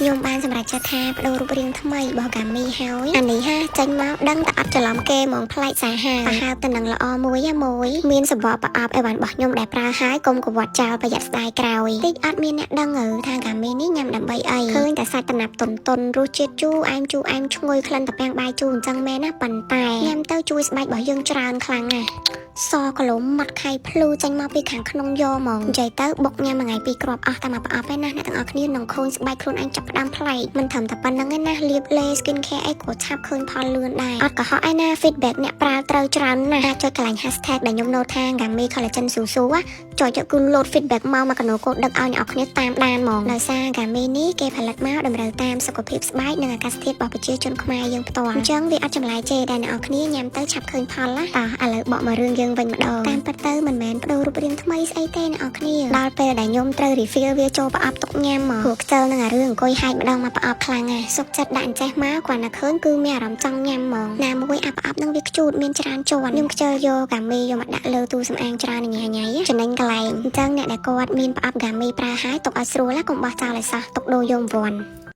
ខ្ញុំបានសម្រាប់ចាត់ថាបដូររូបរាងថ្មីរបស់កាមីហើយអានេះហាចេញមកដឹងតែអត់ច្រឡំគេហ្មងប្លែកសាហាវប្រហែលទៅនឹងល្អមួយមានសម្បកប្រអប់អីវ៉ាន់របស់ខ្ញុំដែលប្រើហើយកុំកវត្តចោលប្រយ័ត្នស្ដាយក្រោយតិចអត់មានអ្នកដឹងថាកាមីនេះញ៉ាំដើម្បីអីឃើញតែសាច់តំណាប់តុនរសជាតិជូរអែមឈ្ងុយក្លិនតាពាំងបាយជូរអញ្ចឹងមែនណាប៉ុន្តែញ៉ាំទៅជួយស្បែករបស់យើងច្រើនខ្លាំងណាស់សកលុំមាត់ខៃភ្លឺចេញមកពីខាងក្នុងយកហ្មងនិយាយទៅបុកញ៉ាំមួយថ្ងៃពីរគ្រាប់អស់តែមកប្រអប់ឯណាអ្នកទាំងអស់គ្នានឹងឃើញស្បែកខ្លួនឯងចាប់ផ្ដើមប្លែកមិនត្រឹមតែប៉ុណ្្នឹងឯណាលាបលេ skin care អីក៏ឆាប់ឃើញផលលឿនដែរអត់កុហកឯណា feedback អ្នកប្រើត្រូវច្រើនណាស់ចុចកន្លែង hashtag ដែលខ្ញុំ note ថា Gami Collagen ស៊ូចុចគឺ load feedback មកកណូកូដដឹកឲ្យអ្នកគ្នាតាមដានហ្មងដោយសារ Gami នេះគេផលិតមកតម្រូវតាមសុខភាពស្បែកនិងអាកាសធាតុរបស់ប្រជាជនខ្មែរយើងផ្ទាល់អញ្ចឹងវាអត់ចម្លែកទេដែលអ្នកគ្នាញ៉ាំទៅឆាប់ឃើញផលណាឥឡូវបកមករឿងយើងវិញម្ដងតាមពិតទៅមិនមែនបដូររូបរាងថ្មីស្អីទេអ្នកគ្នាដល់ពេលដែលខ្ញុំត្រូវ refill វាចូលប្រអប់ទុកញ៉ាំមកព្រោះខ្ជិលនឹងអារឿងអង្គុយហាចម្ដងមកប្រអប់ខ្លាំងណាស់សុកចិត្តដាក់អញ្ចេះមកគាត់ណាឃើញគឺមានអារម្មណ៍ចង់ញ៉ាំហ្មងណាមួយអាប្រអប់នឹងវាខ្ជូតមានច្រើនជាន់ខ្ញុំខ្ជិលយក Gami យកមកដាក់លើទូសម្អាងច្រើនញ៉ៃចំណេញកន្លែងអញ្ចឹងអ្នកដែលគាត់មានប្រអប់ Gami ប្រើហើយទុកឲ្យស្រួលណាកុំបោះចោលឲ្យសោះទុកដូរយកវ័ន